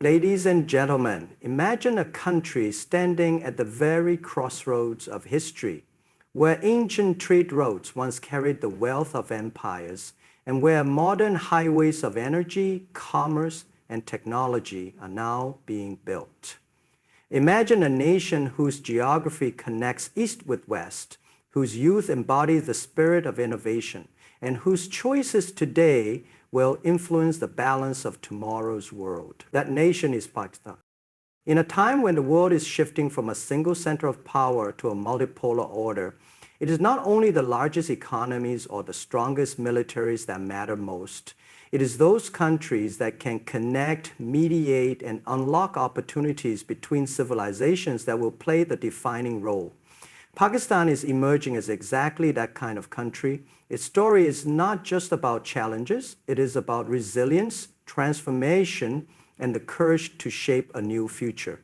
Ladies and gentlemen, imagine a country standing at the very crossroads of history, where ancient trade routes once carried the wealth of empires, and where modern highways of energy, commerce, and technology are now being built. Imagine a nation whose geography connects east with west, whose youth embodies the spirit of innovation, and whose choices today will influence the balance of tomorrow's world. That nation is Pakistan. In a time when the world is shifting from a single center of power to a multipolar order, it is not only the largest economies or the strongest militaries that matter most. It is those countries that can connect, mediate, and unlock opportunities between civilizations that will play the defining role. Pakistan is emerging as exactly that kind of country. Its story is not just about challenges, it is about resilience, transformation, and the courage to shape a new future.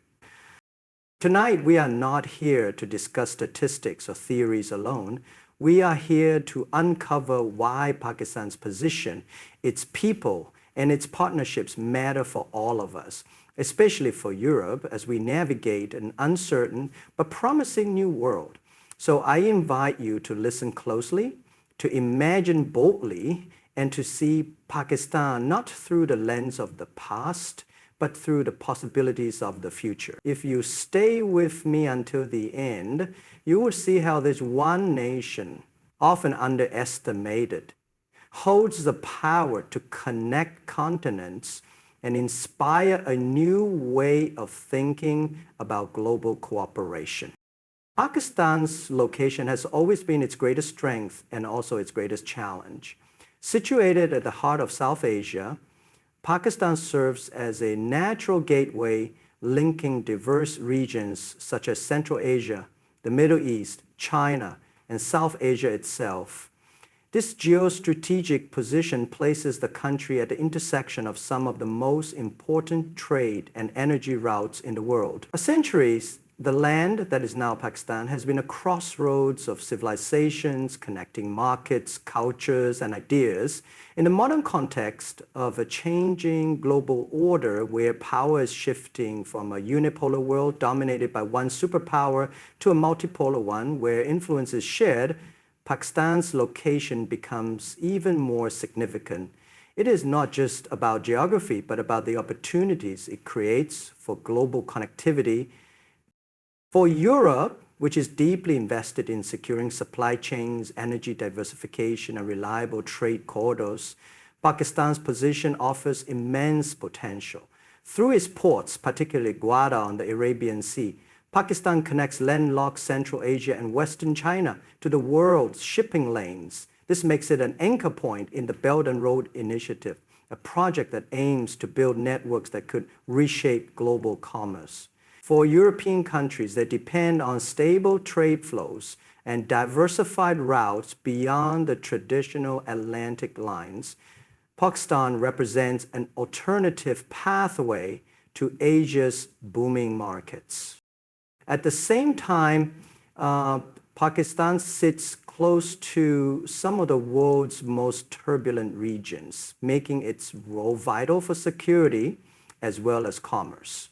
Tonight, we are not here to discuss statistics or theories alone. We are here to uncover why Pakistan's position, its people, and its partnerships matter for all of us, especially for Europe as we navigate an uncertain but promising new world. So I invite you to listen closely, to imagine boldly, and to see Pakistan not through the lens of the past, but through the possibilities of the future. If you stay with me until the end, you will see how this one nation, often underestimated, holds the power to connect continents and inspire a new way of thinking about global cooperation. Pakistan's location has always been its greatest strength and also its greatest challenge. Situated at the heart of South Asia, Pakistan serves as a natural gateway linking diverse regions such as Central Asia, the Middle East, China, and South Asia itself. This geostrategic position places the country at the intersection of some of the most important trade and energy routes in the world. For centuries, the land that is now Pakistan has been a crossroads of civilizations, connecting markets, cultures, and ideas. In the modern context of a changing global order where power is shifting from a unipolar world dominated by one superpower to a multipolar one where influence is shared, Pakistan's location becomes even more significant. It is not just about geography, but about the opportunities it creates for global connectivity. For Europe, which is deeply invested in securing supply chains, energy diversification, and reliable trade corridors, Pakistan's position offers immense potential. Through its ports, particularly Gwadar on the Arabian Sea, Pakistan connects landlocked Central Asia and Western China to the world's shipping lanes. This makes it an anchor point in the Belt and Road Initiative, a project that aims to build networks that could reshape global commerce. For European countries that depend on stable trade flows and diversified routes beyond the traditional Atlantic lines, Pakistan represents an alternative pathway to Asia's booming markets. At the same time, Pakistan sits close to some of the world's most turbulent regions, making its role vital for security as well as commerce.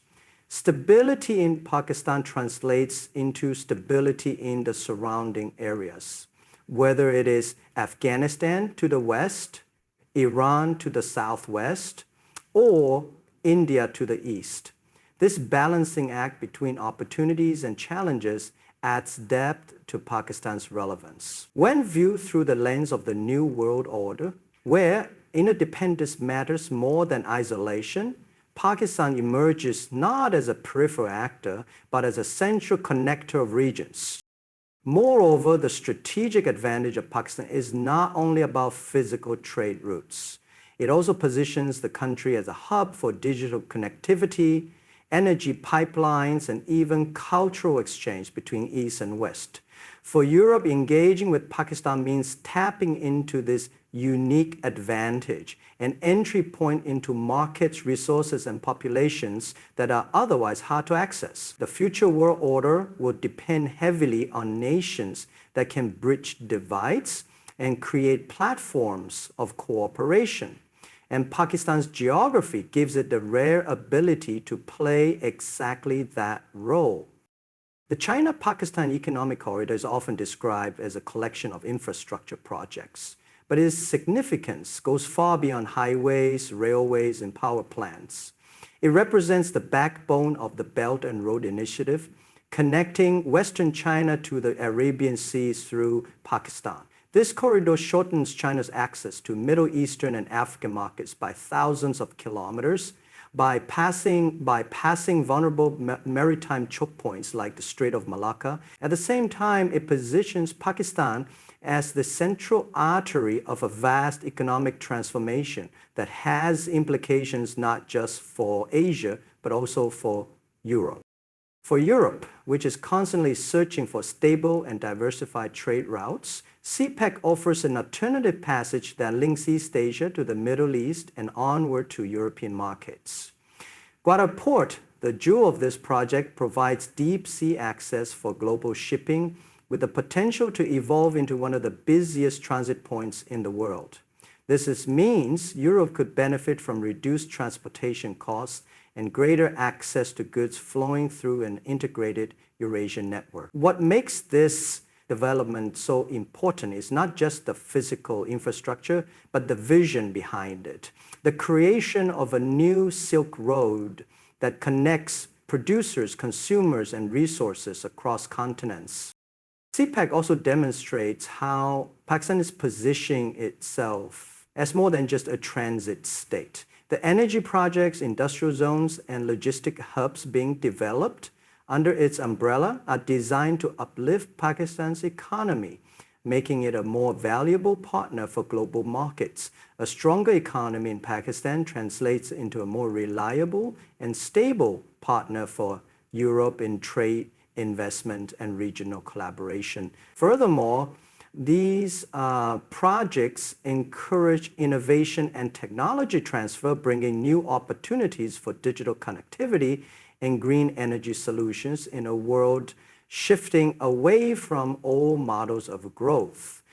Stability in Pakistan translates into stability in the surrounding areas, whether it is Afghanistan to the west, Iran to the southwest, or India to the east. This balancing act between opportunities and challenges adds depth to Pakistan's relevance. When viewed through the lens of the New World Order, where interdependence matters more than isolation, Pakistan emerges not as a peripheral actor, but as a central connector of regions. Moreover, the strategic advantage of Pakistan is not only about physical trade routes. It also positions the country as a hub for digital connectivity, energy pipelines, and even cultural exchange between East and West. For Europe, engaging with Pakistan means tapping into this unique advantage, an entry point into markets, resources, and populations that are otherwise hard to access. The future world order will depend heavily on nations that can bridge divides and create platforms of cooperation. and Pakistan's geography gives it the rare ability to play exactly that role. The China-Pakistan Economic Corridor is often described as a collection of infrastructure projects, but its significance goes far beyond highways, railways, and power plants. It represents the backbone of the Belt and Road Initiative, connecting Western China to the Arabian Seas through Pakistan. This corridor shortens China's access to Middle Eastern and African markets by thousands of kilometers by passing vulnerable maritime choke points like the Strait of Malacca. At the same time, it positions Pakistan as the central artery of a vast economic transformation that has implications not just for Asia, but also for Europe. For Europe, which is constantly searching for stable and diversified trade routes, CPEC offers an alternative passage that links East Asia to the Middle East and onward to European markets. Gwadar Port, the jewel of this project, provides deep sea access for global shipping with the potential to evolve into one of the busiest transit points in the world. This means Europe could benefit from reduced transportation costs and greater access to goods flowing through an integrated Eurasian network. What makes this development so important is not just the physical infrastructure, but the vision behind it. The creation of a new Silk Road that connects producers, consumers, and resources across continents. CPEC also demonstrates how Pakistan is positioning itself as more than just a transit state. The energy projects, industrial zones, and logistic hubs being developed under its umbrella are designed to uplift Pakistan's economy, making it a more valuable partner for global markets. A stronger economy in Pakistan translates into a more reliable and stable partner for Europe in trade, investment, and regional collaboration. Furthermore, these projects encourage innovation and technology transfer, bringing new opportunities for digital connectivity and green energy solutions in a world shifting away from old models of growth.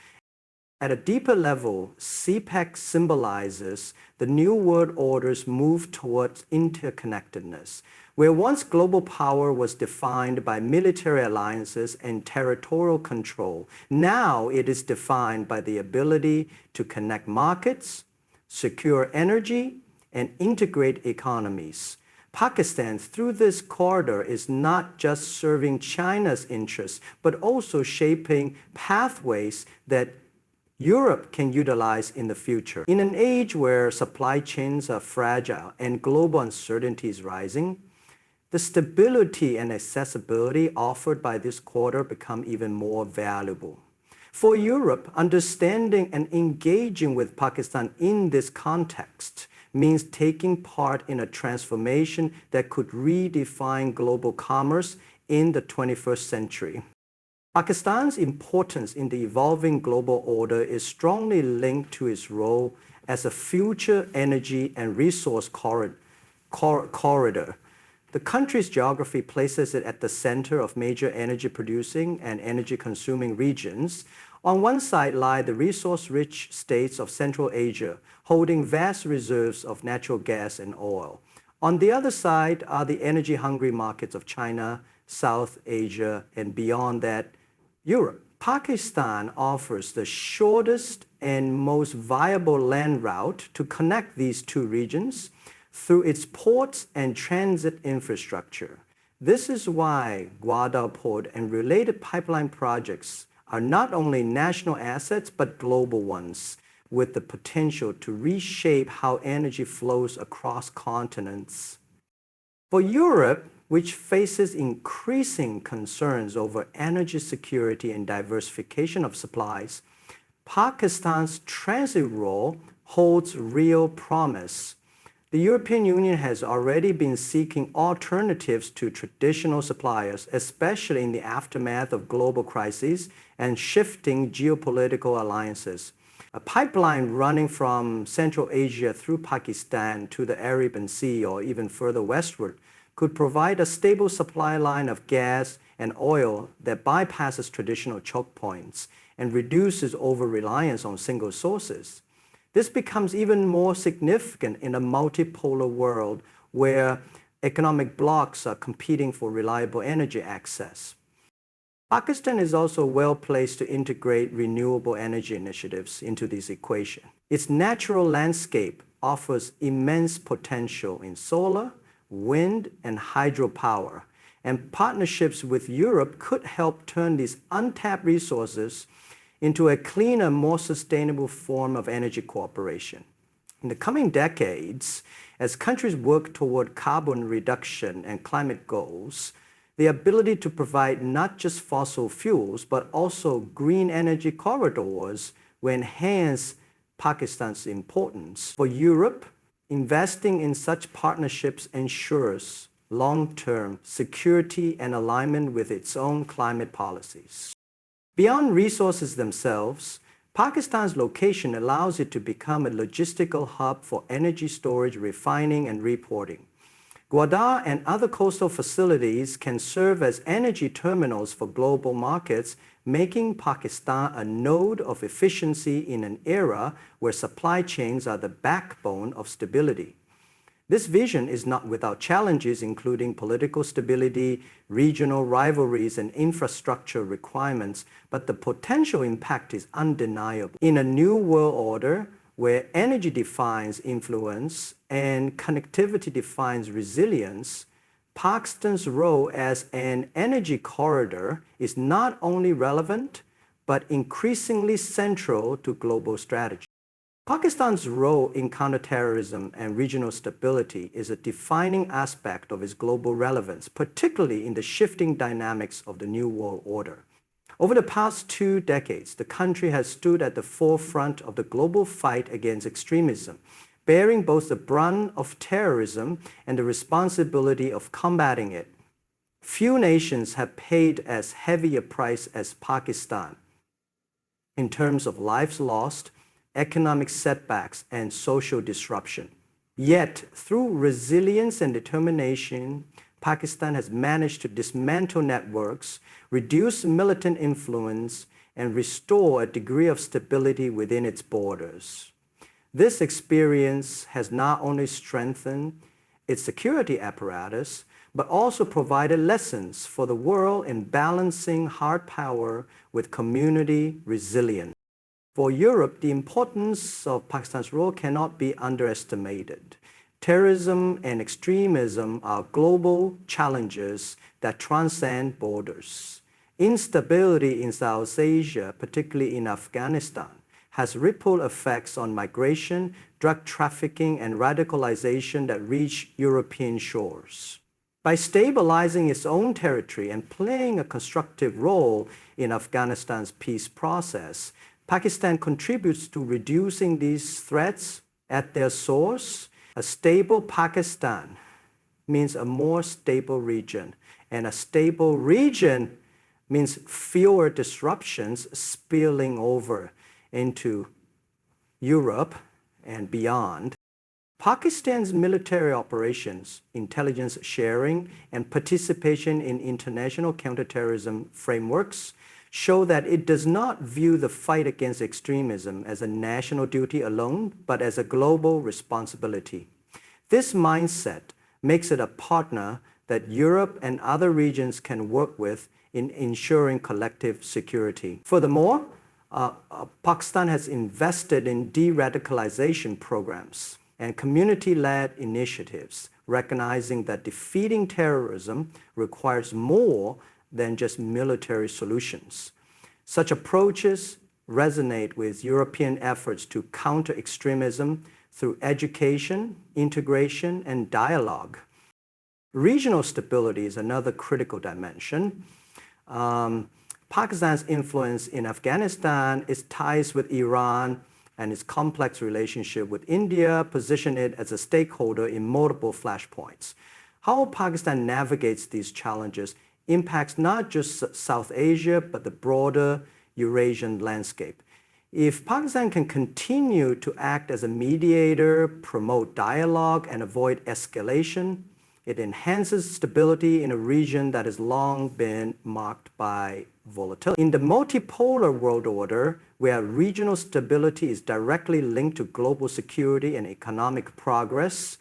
At a deeper level, CPEC symbolizes the new world order's move towards interconnectedness. Where once global power was defined by military alliances and territorial control, now it is defined by the ability to connect markets, secure energy, and integrate economies. Pakistan, through this corridor, is not just serving China's interests, but also shaping pathways that Europe can utilize in the future. In an age where supply chains are fragile and global uncertainty is rising, the stability and accessibility offered by this corridor become even more valuable. For Europe, understanding and engaging with Pakistan in this context means taking part in a transformation that could redefine global commerce in the 21st century. Pakistan's importance in the evolving global order is strongly linked to its role as a future energy and resource corridor. The country's geography places it at the center of major energy producing and energy consuming regions. On one side lie the resource-rich states of Central Asia, holding vast reserves of natural gas and oil. On the other side are the energy-hungry markets of China, South Asia, and beyond that, Europe. Pakistan offers the shortest and most viable land route to connect these two regions through its ports and transit infrastructure. This is why Gwadar Port and related pipeline projects are not only national assets, but global ones, with the potential to reshape how energy flows across continents. For Europe, which faces increasing concerns over energy security and diversification of supplies, Pakistan's transit role holds real promise. The European Union has already been seeking alternatives to traditional suppliers, especially in the aftermath of global crises and shifting geopolitical alliances. A pipeline running from Central Asia through Pakistan to the Arabian Sea or even further westward could provide a stable supply line of gas and oil that bypasses traditional choke points and reduces over-reliance on single sources. This becomes even more significant in a multipolar world where economic blocs are competing for reliable energy access. Pakistan is also well placed to integrate renewable energy initiatives into this equation. Its natural landscape offers immense potential in solar, wind, and hydropower, and partnerships with Europe could help turn these untapped resources into a cleaner, more sustainable form of energy cooperation. In the coming decades, as countries work toward carbon reduction and climate goals, the ability to provide not just fossil fuels, but also green energy corridors will enhance Pakistan's importance. For Europe, investing in such partnerships ensures long-term security and alignment with its own climate policies. Beyond resources themselves, Pakistan's location allows it to become a logistical hub for energy storage, refining, and reporting. Gwadar and other coastal facilities can serve as energy terminals for global markets, making Pakistan a node of efficiency in an era where supply chains are the backbone of stability. This vision is not without challenges, including political stability, regional rivalries, and infrastructure requirements, but the potential impact is undeniable. In a new world order, where energy defines influence and connectivity defines resilience, Pakistan's role as an energy corridor is not only relevant, but increasingly central to global strategy. Pakistan's role in counterterrorism and regional stability is a defining aspect of its global relevance, particularly in the shifting dynamics of the New World Order. Over the past 2 decades, the country has stood at the forefront of the global fight against extremism, bearing both the brunt of terrorism and the responsibility of combating it. Few nations have paid as heavy a price as Pakistan in terms of lives lost, economic setbacks, and social disruption. Yet, through resilience and determination, Pakistan has managed to dismantle networks, reduce militant influence, and restore a degree of stability within its borders. This experience has not only strengthened its security apparatus, but also provided lessons for the world in balancing hard power with community resilience. For Europe, the importance of Pakistan's role cannot be underestimated. Terrorism and extremism are global challenges that transcend borders. Instability in South Asia, particularly in Afghanistan, has ripple effects on migration, drug trafficking, and radicalization that reach European shores. By stabilizing its own territory and playing a constructive role in Afghanistan's peace process, Pakistan contributes to reducing these threats at their source. A stable Pakistan means a more stable region, and a stable region means fewer disruptions spilling over into Europe and beyond. Pakistan's military operations, intelligence sharing, and participation in international counterterrorism frameworks show that it does not view the fight against extremism as a national duty alone, but as a global responsibility. This mindset makes it a partner that Europe and other regions can work with in ensuring collective security. Furthermore, Pakistan has invested in de-radicalization programs and community-led initiatives, recognizing that defeating terrorism requires more than just military solutions. Such approaches resonate with European efforts to counter extremism through education, integration, and dialogue. Regional stability is another critical dimension. Pakistan's influence in Afghanistan, its ties with Iran, and its complex relationship with India position it as a stakeholder in multiple flashpoints. How Pakistan navigates these challenges impacts not just South Asia, but the broader Eurasian landscape. If Pakistan can continue to act as a mediator, promote dialogue, and avoid escalation, it enhances stability in a region that has long been marked by volatility. In the multipolar world order, where regional stability is directly linked to global security and economic progress,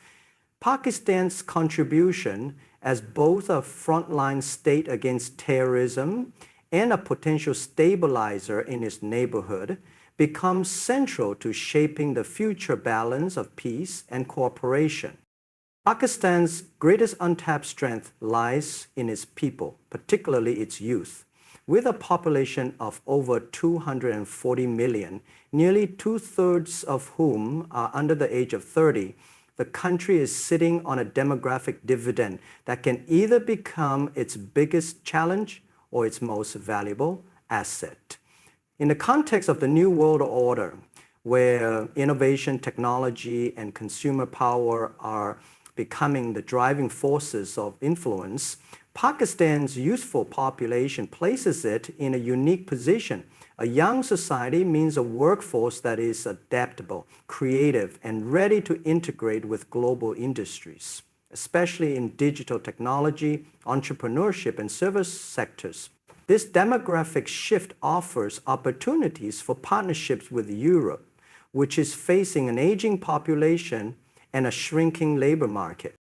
Pakistan's contribution as both a frontline state against terrorism and a potential stabilizer in its neighborhood becomes central to shaping the future balance of peace and cooperation. Pakistan's greatest untapped strength lies in its people, particularly its youth. With a population of over 240 million, nearly two-thirds of whom are under the age of 30, the country is sitting on a demographic dividend that can either become its biggest challenge or its most valuable asset. In the context of the New World Order, where innovation, technology, and consumer power are becoming the driving forces of influence, Pakistan's youthful population places it in a unique position. A young society means a workforce that is adaptable, creative, and ready to integrate with global industries, especially in digital technology, entrepreneurship, and service sectors. This demographic shift offers opportunities for partnerships with Europe, which is facing an aging population and a shrinking labor market.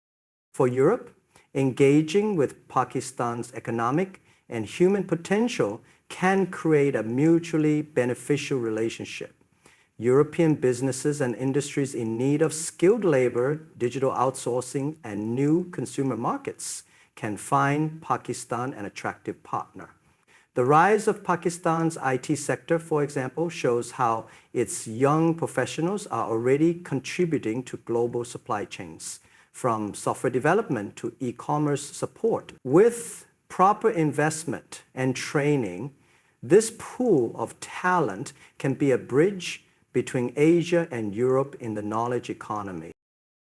For Europe, engaging with Pakistan's economic and human potential can create a mutually beneficial relationship. European businesses and industries in need of skilled labor, digital outsourcing, and new consumer markets can find Pakistan an attractive partner. The rise of Pakistan's IT sector, for example, shows how its young professionals are already contributing to global supply chains, from software development to e-commerce support. With proper investment and training, this pool of talent can be a bridge between Asia and Europe in the knowledge economy.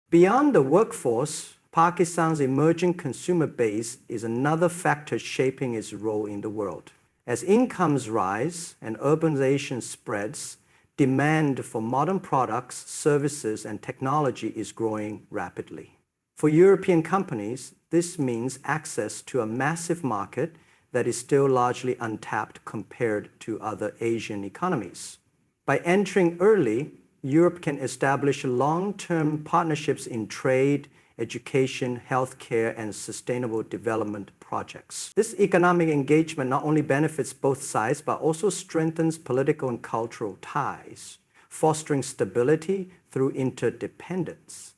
Beyond the workforce, Pakistan's emerging consumer base is another factor shaping its role in the world. As incomes rise and urbanization spreads, demand for modern products, services, and technology is growing rapidly. For European companies, this means access to a massive market that is still largely untapped compared to other Asian economies. By entering early, Europe can establish long-term partnerships in trade, education, healthcare, and sustainable development projects. This economic engagement not only benefits both sides, but also strengthens political and cultural ties, fostering stability through interdependence.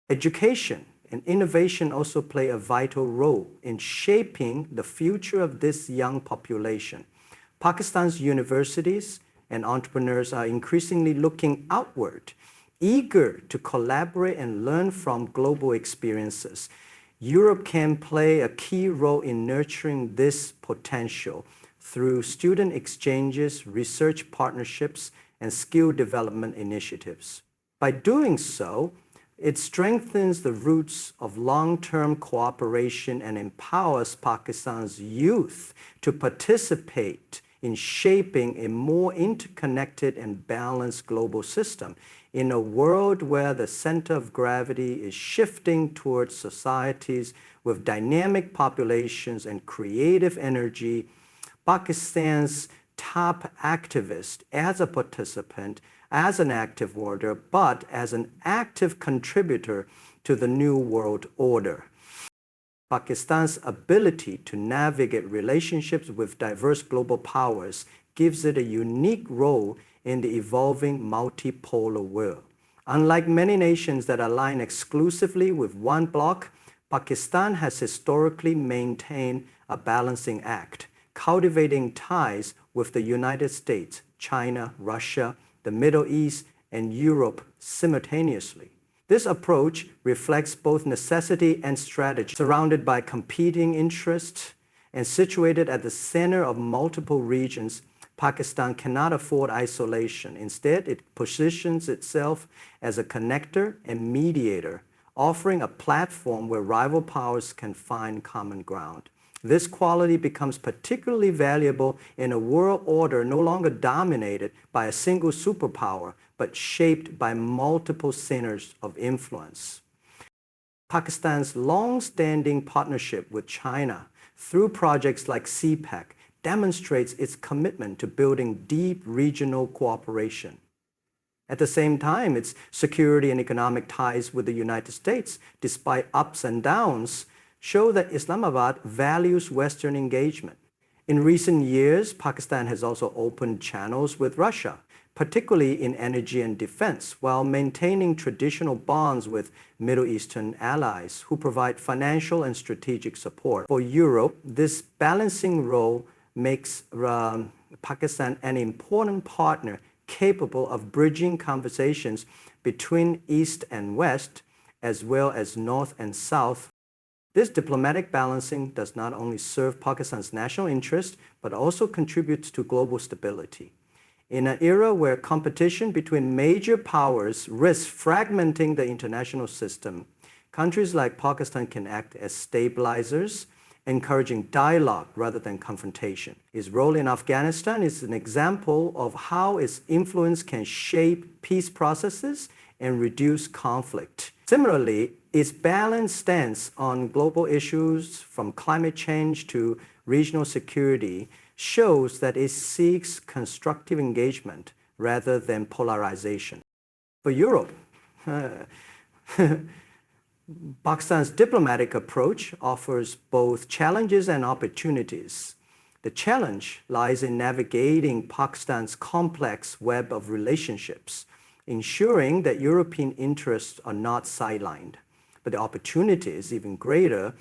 Education and innovation also play a vital role in shaping the future of this young population. Pakistan's universities and entrepreneurs are increasingly looking outward, eager to collaborate and learn from global experiences. Europe can play a key role in nurturing this potential through student exchanges, research partnerships, and skill development initiatives. By doing so, it strengthens the roots of long-term cooperation and empowers Pakistan's youth to participate in shaping a more interconnected and balanced global system. In a world where the center of gravity is shifting towards societies with dynamic populations and creative energy, Pakistan's top activist as a participant, as an active warrior, but as an active contributor to the New World Order. Pakistan's ability to navigate relationships with diverse global powers gives it a unique role in the evolving multipolar world. Unlike many nations that align exclusively with one bloc, Pakistan has historically maintained a balancing act, cultivating ties with the United States, China, Russia, the Middle East, and Europe simultaneously. This approach reflects both necessity and strategy. Surrounded by competing interests and situated at the center of multiple regions, Pakistan cannot afford isolation. Instead, it positions itself as a connector and mediator, offering a platform where rival powers can find common ground. This quality becomes particularly valuable in a world order no longer dominated by a single superpower, but shaped by multiple centers of influence. Pakistan's long-standing partnership with China through projects like CPEC demonstrates its commitment to building deep regional cooperation. At the same time, its security and economic ties with the United States, despite ups and downs, show that Islamabad values Western engagement. In recent years, Pakistan has also opened channels with Russia, particularly in energy and defense, while maintaining traditional bonds with Middle Eastern allies who provide financial and strategic support. For Europe, this balancing role makes Pakistan an important partner capable of bridging conversations between East and West, as well as North and South. This diplomatic balancing does not only serve Pakistan's national interest, but also contributes to global stability. In an era where competition between major powers risks fragmenting the international system, countries like Pakistan can act as stabilizers, encouraging dialogue rather than confrontation. Its role in Afghanistan is an example of how its influence can shape peace processes and reduce conflict. Similarly, its balanced stance on global issues, from climate change to regional security, shows that it seeks constructive engagement rather than polarization. For Europe, Pakistan's diplomatic approach offers both challenges and opportunities. The challenge lies in navigating Pakistan's complex web of relationships, ensuring that European interests are not sidelined. But the opportunity is even greater,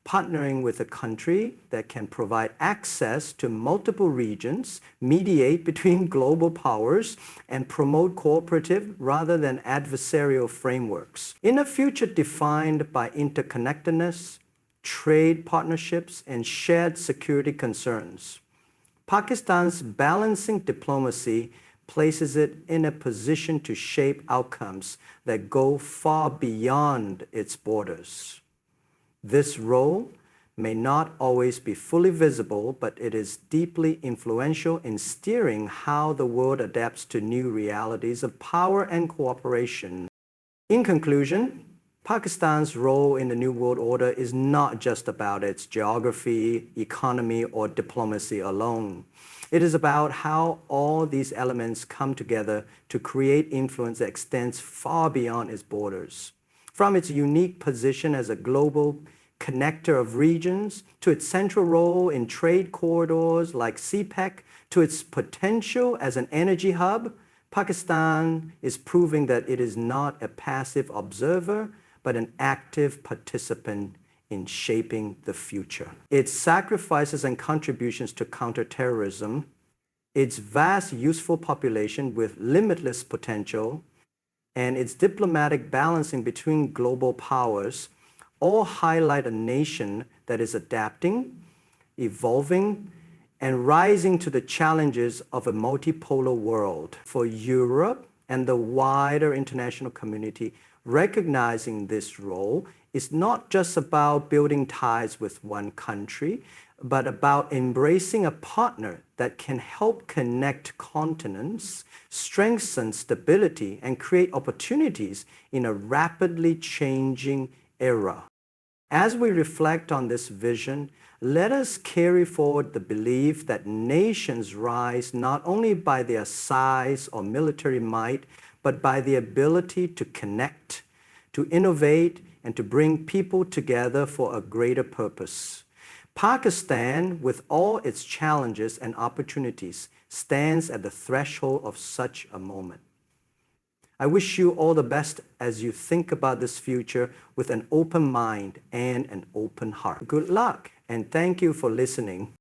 partnering with a country that can provide access to multiple regions, mediate between global powers, and promote cooperative rather than adversarial frameworks. In a future defined by interconnectedness, trade partnerships, and shared security concerns, Pakistan's balancing diplomacy places it in a position to shape outcomes that go far beyond its borders. This role may not always be fully visible, but it is deeply influential in steering how the world adapts to new realities of power and cooperation. In conclusion, Pakistan's role in the New World Order is not just about its geography, economy, or diplomacy alone. It is about how all these elements come together to create influence that extends far beyond its borders. From its unique position as a global connector of regions, to its central role in trade corridors like CPEC, to its potential as an energy hub, Pakistan is proving that it is not a passive observer, but an active participant in shaping the future. Its sacrifices and contributions to counterterrorism, its vast useful population with limitless potential, and its diplomatic balancing between global powers all highlight a nation that is adapting, evolving, and rising to the challenges of a multipolar world. For Europe and the wider international community, recognizing this role is not just about building ties with one country, but about embracing a partner that can help connect continents, strengthen stability, and create opportunities in a rapidly changing era. As we reflect on this vision, let us carry forward the belief that nations rise not only by their size or military might, but by the ability to connect, to innovate, and to bring people together for a greater purpose. Pakistan, with all its challenges and opportunities, stands at the threshold of such a moment. I wish you all the best as you think about this future with an open mind and an open heart. Good luck, and thank you for listening.